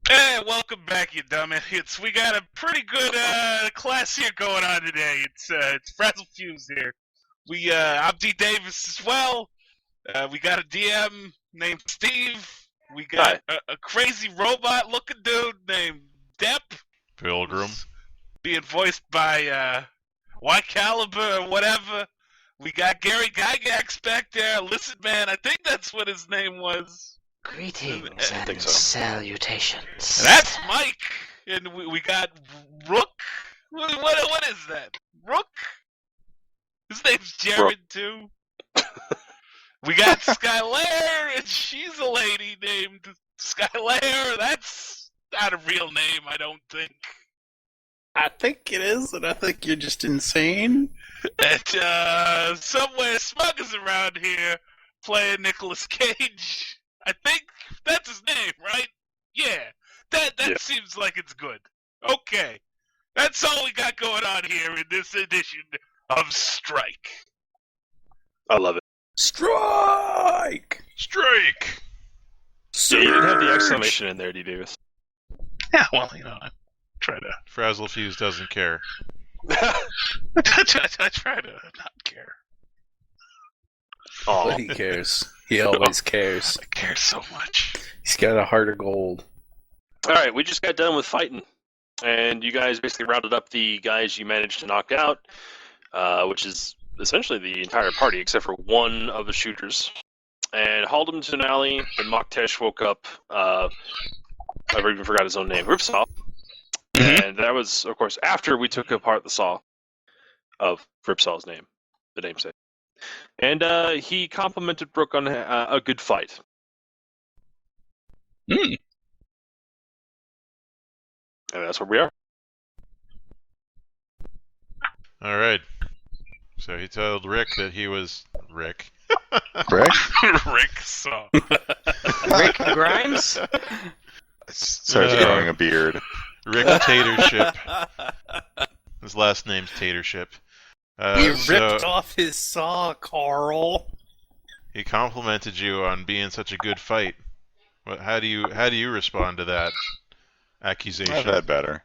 Hey, welcome back, you dumb idiots. We got a pretty good class here going on today. It's Frazzle Fuse here. I'm D Davis as well. We got a DM named Steve. We got a crazy robot-looking dude named Depp. Pilgrim. Being voiced by Y Caliber or whatever. We got Gary Gygax back there. Listen, man, I think that's what his name was. Greetings and salutations. That's Mike, and we got Rook. What is that? Rook? His name's Jared too. We got Skylar, and she's a lady named Skylar. That's not a real name, I don't think. I think it is, and I think you're just insane. And somewhere Smug is around here playing Nicolas Cage. I think that's his name, right? Yeah. That seems like it's good. Okay. That's all we got going on here in this edition of Strike. I love it. Strike! Strike! Yeah, you didn't have the exclamation in there, D. Davis. Yeah, well, I try to... Frazzle Fuse doesn't care. I try to not care. Oh, But he cares. He always cares. I care so much. He's got a heart of gold. Alright, we just got done with fighting. And you guys basically rounded up the guys you managed to knock out, which is essentially the entire party, except for one of the shooters. And hauled him to an alley, and Moktesh woke up, I've even forgot his own name, Ripsaw. And that was, of course, after we took apart the saw of Ripsaw's name, the namesake. And he complimented Brooke on a good fight. And that's where we are. Alright. So he told Rick that he was... Rick? Rick? Rick Saw. Rick Grimes? Starts growing a beard. Rick Tatership. His last name's Tatership. He ripped off his saw, Carl. He complimented you on being such a good fight. How do you respond to that accusation? I've had better.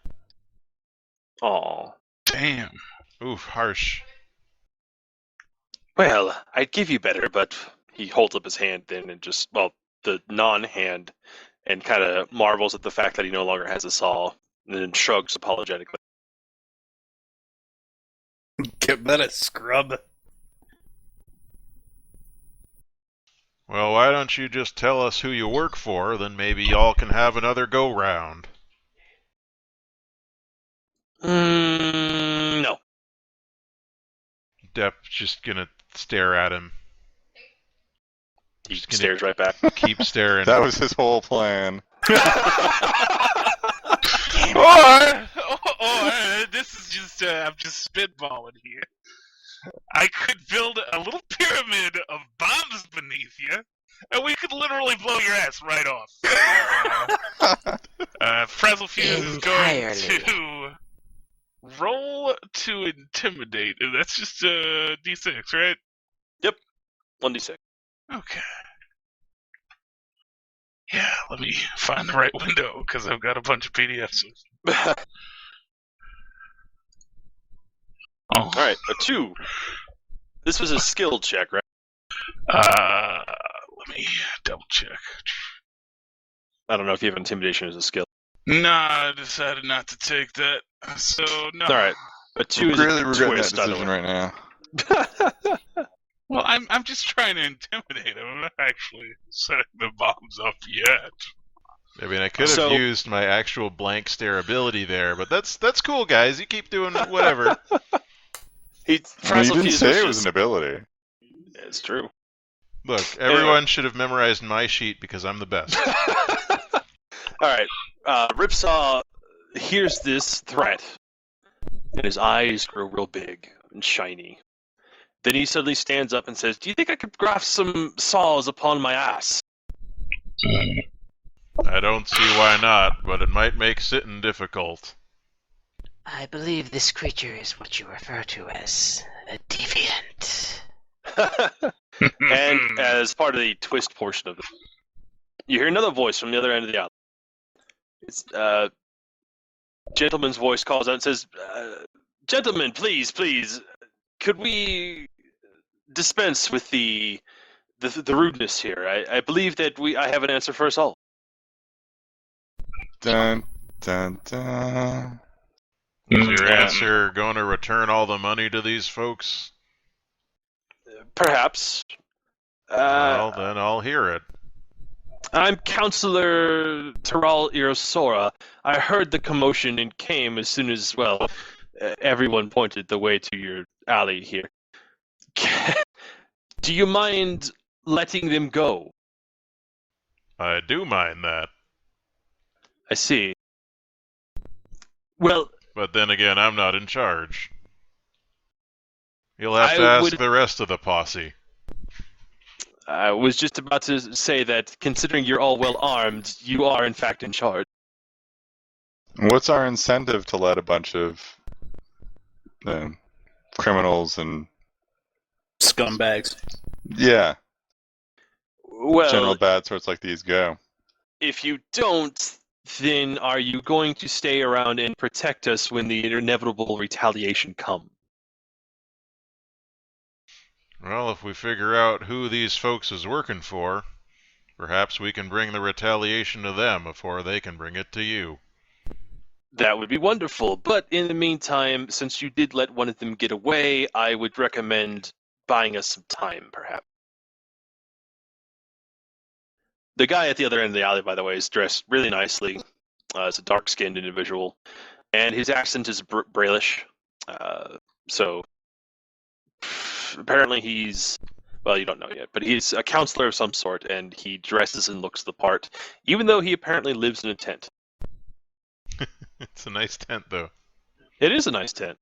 Aw. Damn. Oof, harsh. Well, I'd give you better, but he holds up his hand then and just, well, the non-hand, and kind of marvels at the fact that he no longer has a saw, and then shrugs apologetically. Get better, scrub. Well, why don't you just tell us who you work for, then maybe y'all can have another go-round. No. Depp's just gonna stare at him. He Just gonna stares right back. Keep staring. That was his whole plan. Or this is just, I'm just spitballing here. I could build a little pyramid of bombs beneath you, and we could literally blow your ass right off. Frazzle Fuse is going to roll to intimidate. That's just a D6, right? Yep. 1d6. Okay. Yeah, let me find the right window, because I've got a bunch of PDFs. Oh. Alright, a 2. This was a skill check, right? Let me double check. I don't know if you have intimidation as a skill. Nah, I decided not to take that. So, no. Alright, a 2 is really a regretting that twist, by the decision way. right now. Well, I'm just trying to intimidate him. I'm not actually setting the bombs up yet. I mean, I could have used my actual blank stare ability there, but that's cool, guys. You keep doing whatever. You didn't say it was an ability. It's true. Look, everyone should have memorized my sheet because I'm the best. Alright, Ripsaw hears this threat, and his eyes grow real big and shiny. Then he suddenly stands up and says, "Do you think I could graft some saws upon my ass?" I don't see why not, but it might make sitting difficult. I believe this creature is what you refer to as a deviant. And as part of the twist portion of it, you hear another voice from the other end of the alley. It's gentleman's voice calls out and says, "Gentlemen, please, could we dispense with the rudeness here? I believe that I have an answer for us all." Dun, dun, dun. Is your answer going to return all the money to these folks? Perhaps. Well, then I'll hear it. I'm Counselor Taral Irosora. I heard the commotion and came as soon as, well, everyone pointed the way to your alley here. Do you mind letting them go? I do mind that. I see. Well, But then again, I'm not in charge. You'll have to ask the rest of the posse. I was just about to say that, considering you're all well armed, you are in fact in charge. What's our incentive to let a bunch of criminals and Scumbags. general Well, bad sorts like these go? if you don't, then are you going to stay around and protect us when the inevitable retaliation comes? Well, if we figure out who these folks is working for, perhaps we can bring the retaliation to them before they can bring it to you. That would be wonderful, but in the meantime, since you did let one of them get away, I would recommend buying us some time, perhaps. The guy at the other end of the alley, by the way, is dressed really nicely. It's a dark-skinned individual, and his accent is Brailish. So apparently he's, well, you don't know yet, but he's a counselor of some sort, and he dresses and looks the part, even though he apparently lives in a tent. It's a nice tent, though. It is a nice tent.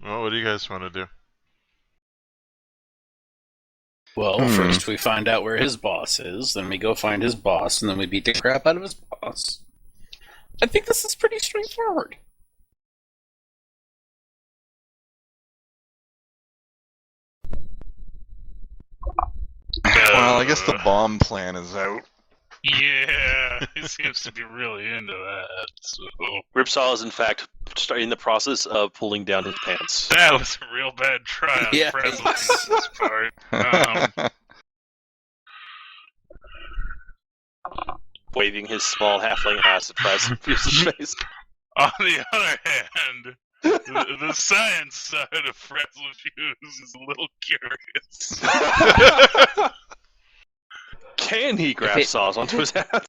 Well, what do you guys want to do? Well, first we find out where his boss is, then we go find his boss, and then we beat the crap out of his boss. I think this is pretty straightforward. Well, I guess the bomb plan is out. Yeah, he seems to be really into that. So Ripsaw is, in fact, in the process of pulling down his pants. that was a real bad try on Yeah. Presley's part. Waving his small halfling ass at Fraz's face. On the other hand, the science side of Frazlefuse is a little curious. Can he grab saws onto his ass?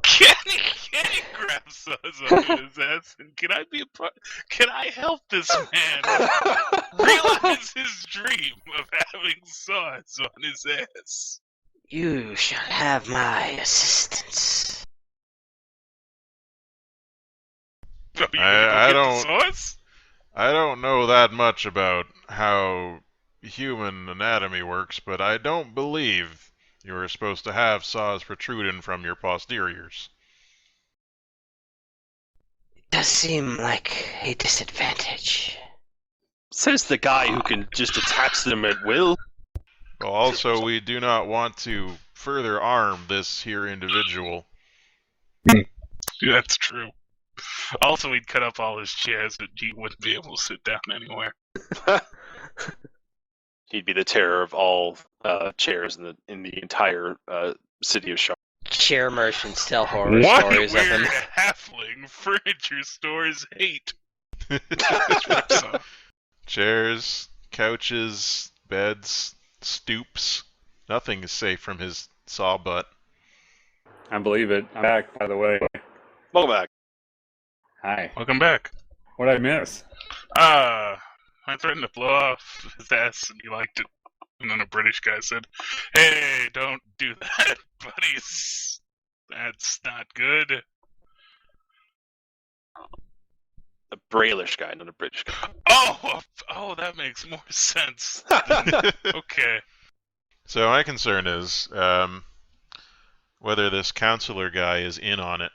Can he grab saws onto his ass? And can I be a part? Can I help this man realize his dream of having saws on his ass? You shall have my assistance. So you I gonna go get don't- the saws? I don't know that much about how human anatomy works, but I don't believe you were supposed to have saws protruding from your posteriors. It does seem like a disadvantage. Says the guy who can just attach them at will. Well, also, we do not want to further arm this here individual. That's true. Also, he'd cut up all his chairs, but he wouldn't be able to sit down anywhere. He'd be the terror of all chairs in the entire city of Charlotte. Chair merchants tell horror What stories of weird him. halfling furniture stores hate? Chairs, couches, beds, stoops. Nothing is safe from his saw butt. I believe it. I'm back, by the way. Welcome back. Hi. Welcome back. What did I miss? I threatened to blow off his ass and he liked it. And then a British guy said, "Hey, don't do that, buddies. That's not good." A Brailish guy, not a British guy. Oh, that makes more sense. Okay. So my concern is whether this counselor guy is in on it.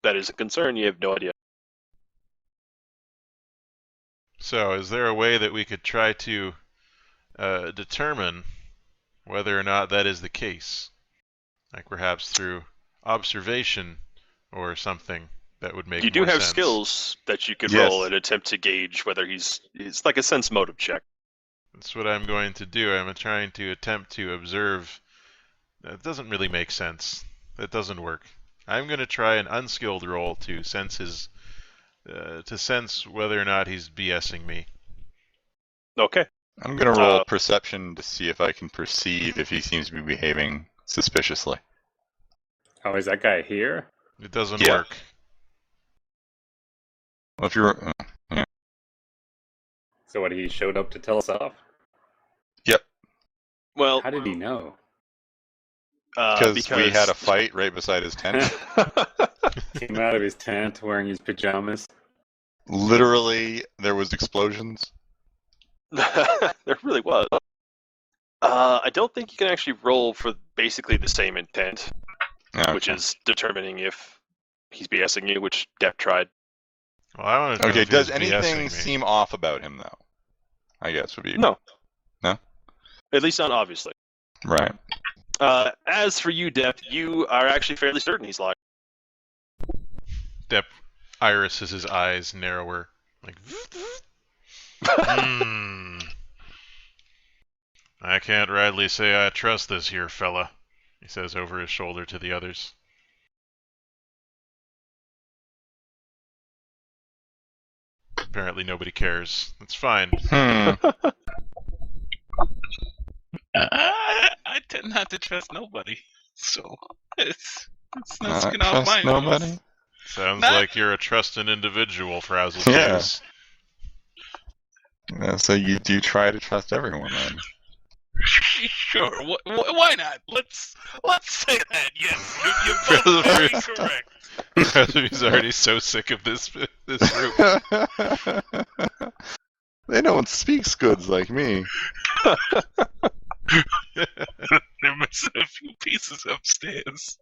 That is a concern. You have no idea. So is there a way that we could try to determine whether or not that is the case. Like perhaps through observation or something that would make You do more have sense. skills that you could Yes. roll and attempt to gauge whether it's like a sense motive check. That's what I'm going to do. I'm trying to attempt to observe. That doesn't really make sense. That doesn't work. I'm going to try an unskilled roll to sense whether or not he's BSing me. Okay. I'm gonna roll perception to see if I can perceive if he seems to be behaving suspiciously. Oh, is that guy here? It doesn't Yeah. work. Well, if you're, yeah. So what, he showed up to tell us off? Well, How did he know? Because we had a fight right beside his tent. Came out of his tent wearing his pajamas. Literally, there was explosions. There really was. I don't think you can actually roll for basically the same intent, Okay. which is determining if he's BSing you, which Depp tried. Well, I want to know Okay, if does he's BSing anything me. seem off about him, though? I guess would be... No. No? At least not obviously. Right. As for you, Depp, you are actually fairly certain he's lying. Depp irises his eyes narrower. Like, I can't rightly say I trust this here fella, he says over his shoulder to the others. Apparently nobody cares. That's fine. I tend not to trust nobody, so it's no Not skin off my trust nobody? nose. Sounds Not- like you're a trusting individual, Frazzle Yeah. Cheese. So you do try to trust everyone, then? Sure, why not? Let's say that. Yes, you're both very correct. He's already so sick of this group. They don't speak goods like me. They're missing a few pieces upstairs.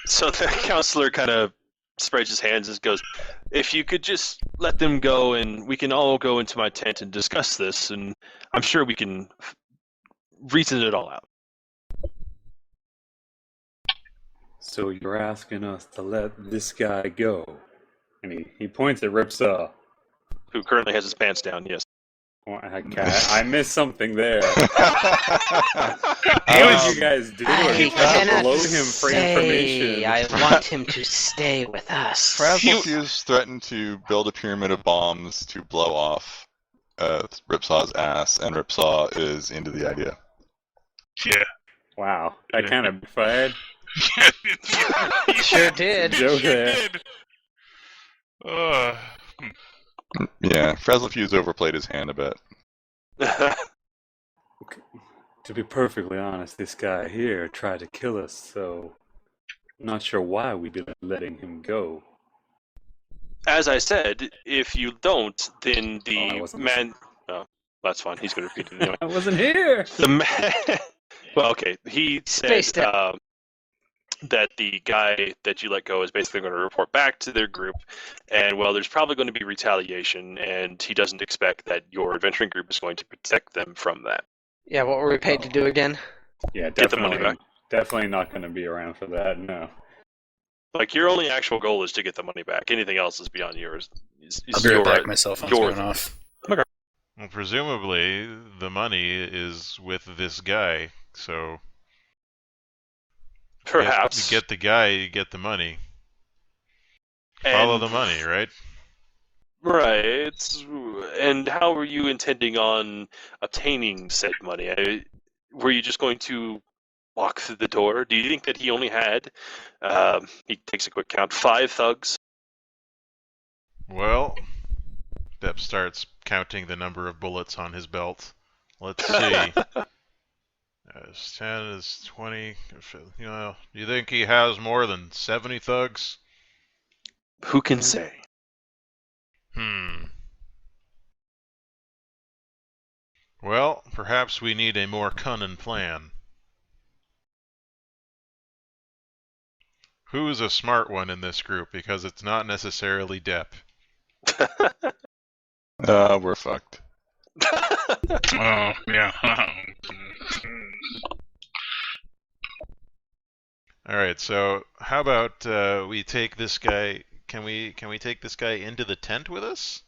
So the counselor kind of spreads his hands and goes, if you could just let them go and we can all go into my tent and discuss this, and I'm sure we can reason it all out. So you're asking us to let this guy go? And he points at Ripsaw. Who currently has his pants down, yes. Oh, I missed something there. What What did you guys do? Are I you trying to cannot blow him for information? stay. I want him to stay with us. Frazzlefuse threatened to build a pyramid of bombs to blow off Ripsaw's ass, and Ripsaw is into the idea. Yeah. Wow, that kind of fired. Sure did. Joke there. did. Yeah, Frazzlefuse overplayed his hand a bit. Okay. To be perfectly honest, this guy here tried to kill us, so I'm not sure why we'd be letting him go. As I said, if you don't, then Oh, I the wasn't man... Oh, that's fine. He's going to repeat it anyway. I wasn't here! The man... Well, okay. He said Spaced out. that the guy that you let go is basically going to report back to their group, and, well, there's probably going to be retaliation, and he doesn't expect that your adventuring group is going to protect them from that. Yeah, what were we paid to do again? Yeah, Get the money definitely, back. definitely not going to be around for that, no. Like, your only actual goal is to get the money back. Anything else is beyond yours. I'll be right back. My cell phone's your- going off. Well, presumably, the money is with this guy, so... Perhaps. You get the guy, you get the money. Follow And- the money, right? Right. And how were you intending on obtaining said money? Were you just going to walk through the door? Do you think that he only had, he takes a quick count, 5 thugs? Well, Depp starts counting the number of bullets on his belt. Let's see. 10 is 20. You know, do you think he has more than 70 thugs? Who can say? Well, perhaps we need a more cunning plan. Who's a smart one in this group? Because it's not necessarily Depp. We're fucked. Oh, yeah. All right, so how about we take this guy? Can we take this guy into the tent with us?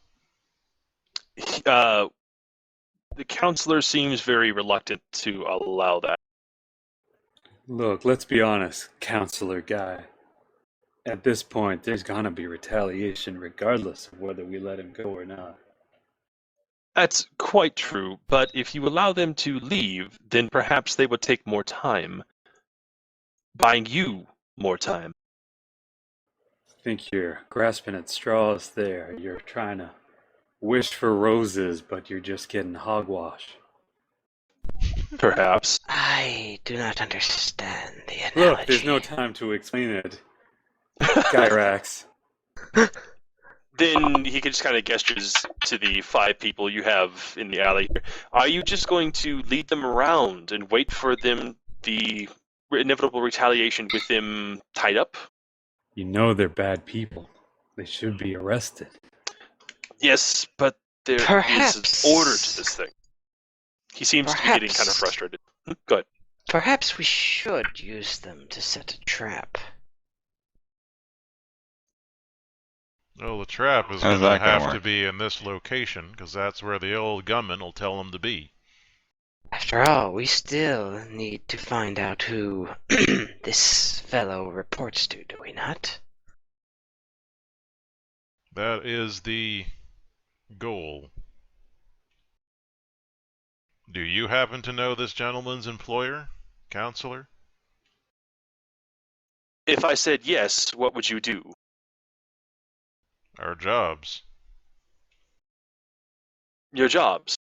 The counselor seems very reluctant to allow that. Look, let's be honest, counselor guy. At this point, there's gonna be retaliation regardless of whether we let him go or not. That's quite true, but if you allow them to leave, then perhaps they would take more time, buying you more time. I think you're grasping at straws there. You're trying to wish for roses, but you're just getting hogwash. Perhaps. I do not understand the analogy. Look, there's no time to explain it. Gyrax. Then he just kind of gestures to the 5 people you have in the alley here. Are you just going to lead them around and wait for them, the inevitable retaliation with them tied up? You know they're bad people. They should be arrested. Yes, but there is Perhaps. an order to this thing. He seems to be getting kind of frustrated. Go ahead. Perhaps we should use them to set a trap. Well, the trap is How's going to that gonna have to work? be in this location, because that's where the old gunman will tell them to be. After all, we still need to find out who this fellow reports to, do we not? That is the goal. Do you happen to know this gentleman's employer, counselor? If I said yes, what would you do? Our jobs. Your jobs.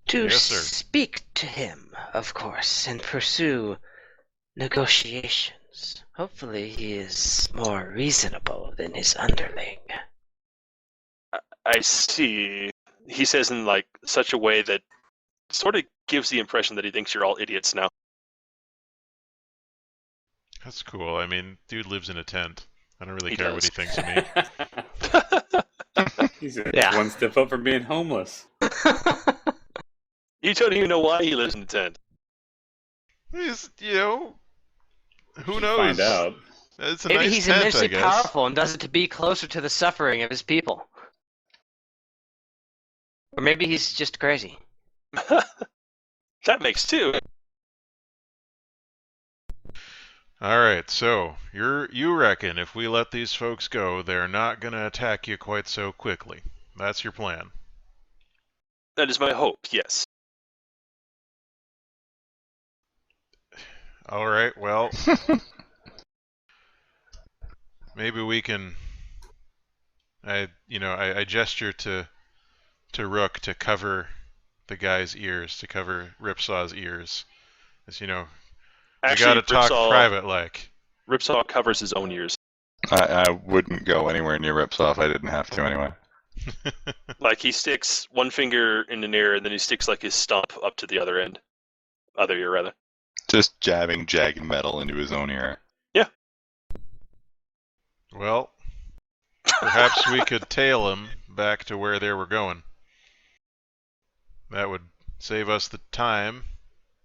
To Yes, sir. speak to him, of course, and pursue negotiations. Hopefully he is more reasonable than his underling. I see. He says in like such a way that sort of gives the impression that he thinks you're all idiots now. That's cool. I mean, dude lives in a tent. I don't really He care what he does. thinks of me. He's Yeah. one step up from being homeless. You don't even know why he lives in the tent. He's, who knows? Find out. It's a Maybe nice he's tent, immensely I guess. powerful and does it to be closer to the suffering of his people. Or maybe he's just crazy. That makes 2. All right, so you reckon if we let these folks go, they're not going to attack you quite so quickly. That's your plan. That is my hope, yes. All right, well, maybe we can. I gesture to Rook to cover the guy's ears, to cover Ripsaw's ears. As we gotta talk private like. Ripsaw covers his own ears. I wouldn't go anywhere near Ripsaw if I didn't have to anyway. Like he sticks one finger in an ear and then he sticks like his stump up to the other end. Other ear, rather. Just jabbing jagged metal into his own ear. Well, perhaps we could tail them back to where they were going. That would save us the time,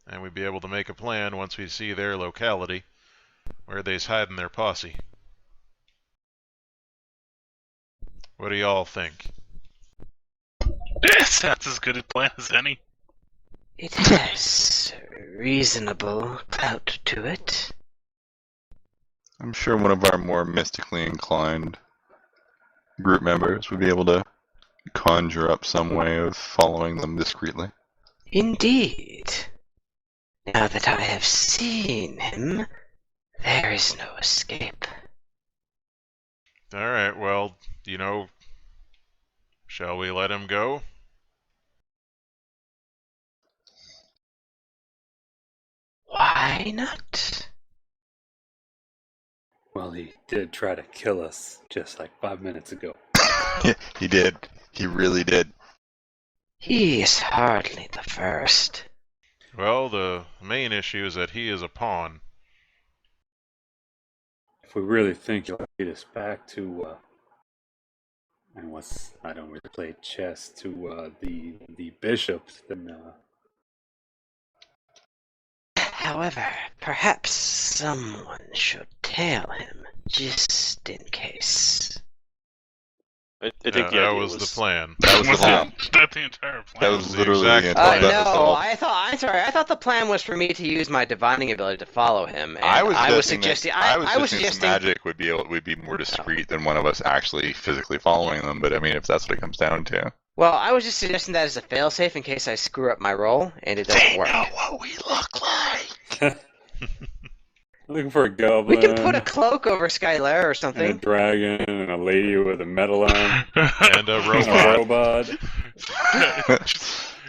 and we'd be able to make a plan once we see their locality, where they's hiding their posse. What do y'all think? Sounds as good a plan as any. It has reasonable clout to it. I'm sure one of our more mystically inclined group members would be able to conjure up some way of following them discreetly. Indeed. Now that I have seen him, there is no escape. Alright, well, shall we let him go? Why not? Well, he did try to kill us just like 5 minutes ago. He did. He really did. He is hardly the first. Well, the main issue is that he is a pawn. If we really think he'll lead us back to, I don't really play chess, to the bishop, then However, perhaps someone should tail him, just in case. I think the that idea was the plan. That was the plan. That's the entire plan. That was the literally exact the entire plan. that was No, all. I thought the plan was for me to use my divining ability to follow him. And I was suggesting suggesting magic would be more discreet than one of us actually physically following them. But I mean, if that's what it comes down to, Well, I was just suggesting that as a failsafe in case I screw up my roll and it doesn't work. what we look like. Looking for a goblin. We can put a cloak over Skylar or and a something. dragon and a lady with a medal on. And a A robot. robot.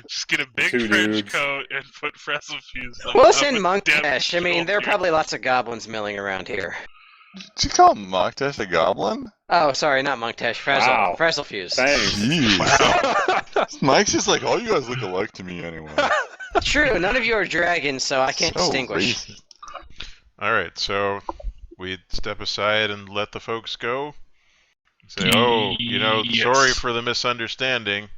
Just get a big Two trench dudes. coat and put Frazzle Fuse on We'll top send of Monkdash. I mean, Devil there are Shield. probably lots of goblins milling around here. Did you call Mockdash a goblin? Oh, sorry, not Monkdash. Frazzle. Wow. Frazzle Fuse. Thanks. Jeez. Mike's just like, all you guys look alike to me anyway. True, none of you are dragons, so I can't So distinguish. racist. Alright, so we step aside and let the folks go. Say, oh, Yes. sorry for the misunderstanding.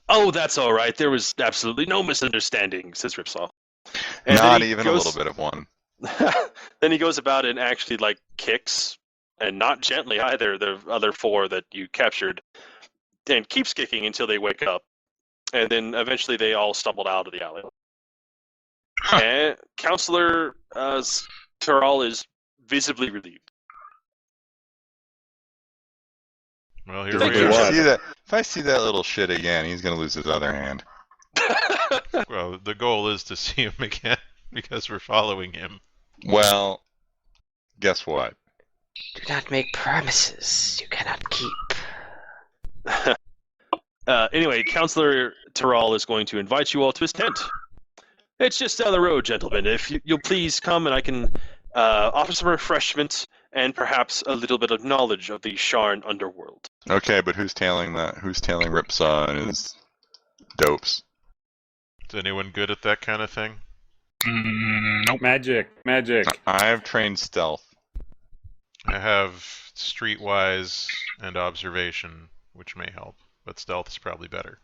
Oh, that's all right. There was absolutely no misunderstanding, says Ripsaw. And Not then he even goes- a little bit of one. Then he goes about and actually like kicks, and not gently either, the other four that you captured, and keeps kicking until they wake up, and then eventually they all stumbled out of the alley. And Counselor Terral is visibly relieved. Well, here Thank we you. are. If I see that little shit again, he's gonna lose his other hand. Well, the goal is to see him again because we're following him. Well, guess what? Do not make promises you cannot keep. Anyway, Counselor Terral is going to invite you all to his tent. It's just down the road, gentlemen. If you'll please come and I can offer some refreshment and perhaps a little bit of knowledge of the Sharn underworld. Okay, but who's tailing that? Who's tailing Ripsaw and his dopes? Is anyone good at that kind of thing? Nope. Magic. I've trained stealth. I have streetwise and observation, which may help, but stealth is probably better.